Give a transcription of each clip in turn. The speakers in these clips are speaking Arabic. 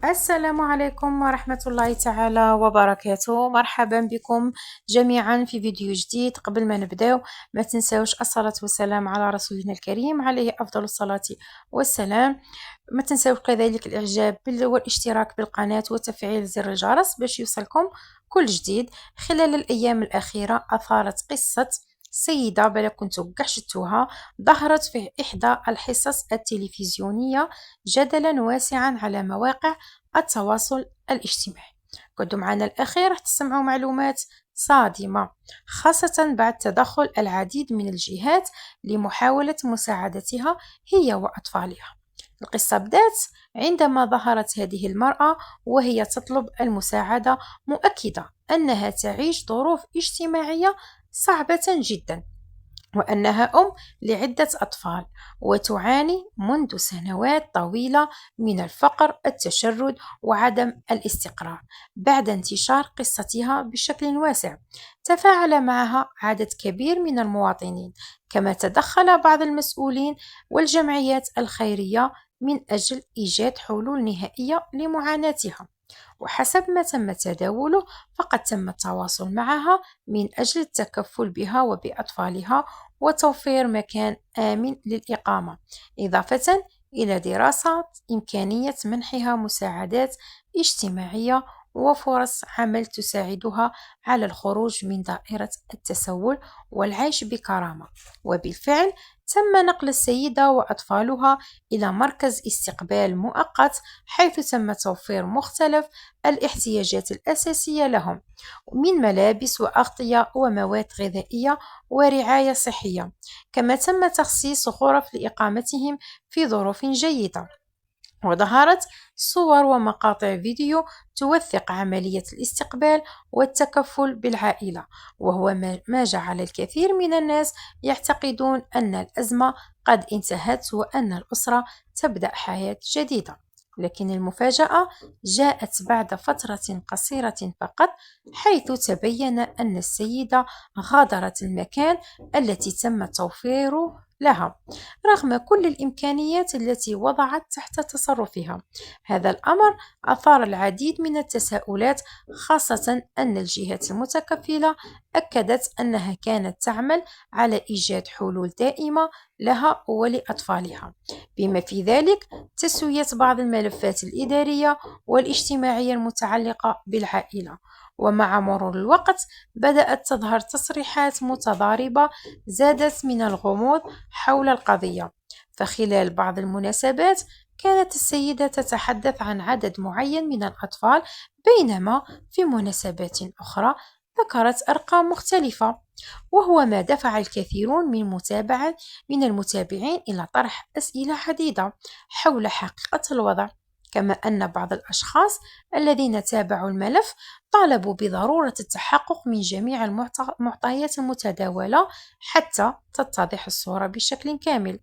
السلام عليكم ورحمة الله تعالى وبركاته. مرحبا بكم جميعا في فيديو جديد. قبل ما نبداو ما تنساوش الصلاة والسلام على رسولنا الكريم عليه أفضل الصلاة والسلام. ما تنساوش كذلك الإعجاب والاشتراك بالقناة وتفعيل زر الجرس باش يوصلكم كل جديد. خلال الأيام الأخيرة أثارت قصة سيدة بلا كنتو كاع شفتوها، ظهرت في إحدى الحصص التلفزيونية جدلا واسعا على مواقع التواصل الاجتماعي. كنتوا معنا الأخير راح تسمعوا معلومات صادمة، خاصة بعد تدخل العديد من الجهات لمحاولة مساعدتها هي وأطفالها. القصة بدأت عندما ظهرت هذه المرأة وهي تطلب المساعدة، مؤكدة أنها تعيش ظروف اجتماعية صعبة جدا، وأنها أم لعدة أطفال وتعاني منذ سنوات طويلة من الفقر، التشرد، وعدم الاستقرار. بعد انتشار قصتها بشكل واسع تفاعل معها عدد كبير من المواطنين، كما تدخل بعض المسؤولين والجمعيات الخيرية من أجل إيجاد حلول نهائية لمعاناتها. وحسب ما تم تداوله فقد تم التواصل معها من أجل التكفل بها وبأطفالها وتوفير مكان آمن للإقامة، إضافة إلى دراسة إمكانية منحها مساعدات اجتماعية وفرص عمل تساعدها على الخروج من دائرة التسول والعيش بكرامة. وبالفعل تم نقل السيدة وأطفالها إلى مركز استقبال مؤقت، حيث تم توفير مختلف الاحتياجات الأساسية لهم من ملابس وأغطية ومواد غذائية ورعاية صحية، كما تم تخصيص غرف لإقامتهم في ظروف جيدة. وظهرت صور ومقاطع فيديو توثق عملية الاستقبال والتكفل بالعائلة، وهو ما جعل الكثير من الناس يعتقدون أن الأزمة قد انتهت وأن الأسرة تبدأ حياة جديدة. لكن المفاجأة جاءت بعد فترة قصيرة فقط، حيث تبين أن السيدة غادرت المكان التي تم توفيره لها رغم كل الإمكانيات التي وضعت تحت تصرفها. هذا الأمر أثار العديد من التساؤلات، خاصة أن الجهات المتكفلة أكدت أنها كانت تعمل على إيجاد حلول دائمة لها ولأطفالها، بما في ذلك تسوية بعض الملفات الإدارية والاجتماعية المتعلقة بالعائلة. ومع مرور الوقت بدأت تظهر تصريحات متضاربة زادت من الغموض حول القضية. فخلال بعض المناسبات كانت السيدة تتحدث عن عدد معين من الأطفال، بينما في مناسبات أخرى ذكرت أرقام مختلفة، وهو ما دفع الكثيرون من المتابعين إلى طرح أسئلة عديدة حول حقيقة الوضع. كما أن بعض الأشخاص الذين تابعوا الملف طالبوا بضرورة التحقق من جميع المعطيات المتداولة حتى تتضح الصورة بشكل كامل.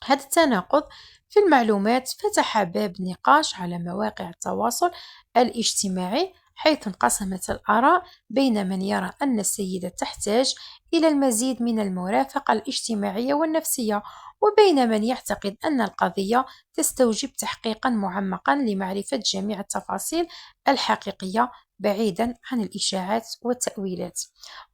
هذا التناقض في المعلومات فتح باب نقاش على مواقع التواصل الاجتماعي، حيث انقسمت الآراء بين من يرى أن السيدة تحتاج إلى المزيد من المرافقة الاجتماعية والنفسية، وبين من يعتقد أن القضية تستوجب تحقيقا معمقا لمعرفة جميع التفاصيل الحقيقية بعيدا عن الإشاعات والتأويلات.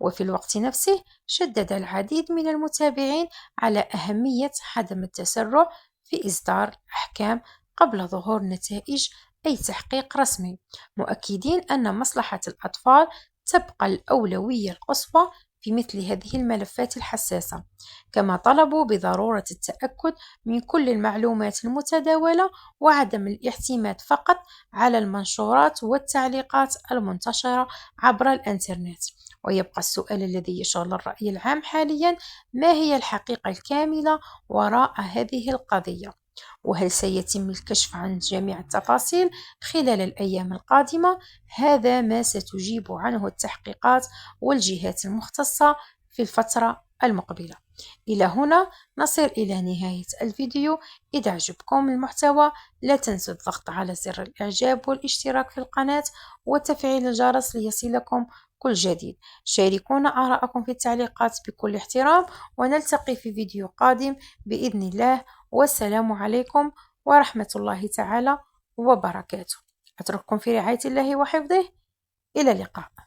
وفي الوقت نفسه شدد العديد من المتابعين على أهمية عدم التسرع في إصدار أحكام قبل ظهور نتائج أي تحقيق رسمي، مؤكدين أن مصلحة الأطفال تبقى الأولوية القصوى في مثل هذه الملفات الحساسة. كما طلبوا بضرورة التأكد من كل المعلومات المتداولة وعدم الاعتماد فقط على المنشورات والتعليقات المنتشرة عبر الإنترنت. ويبقى السؤال الذي يشغل الرأي العام حاليا: ما هي الحقيقة الكاملة وراء هذه القضية؟ وهل سيتم الكشف عن جميع التفاصيل خلال الأيام القادمة؟ هذا ما ستجيب عنه التحقيقات والجهات المختصة في الفترة المقبلة. إلى هنا نصل إلى نهاية الفيديو. إذا عجبكم المحتوى لا تنسوا الضغط على زر الإعجاب والاشتراك في القناة وتفعيل الجرس ليصلكم كل جديد. شاركونا آراءكم في التعليقات بكل احترام، ونلتقي في فيديو قادم بإذن الله. والسلام عليكم ورحمة الله تعالى وبركاته. أترككم في رعاية الله وحفظه، إلى اللقاء.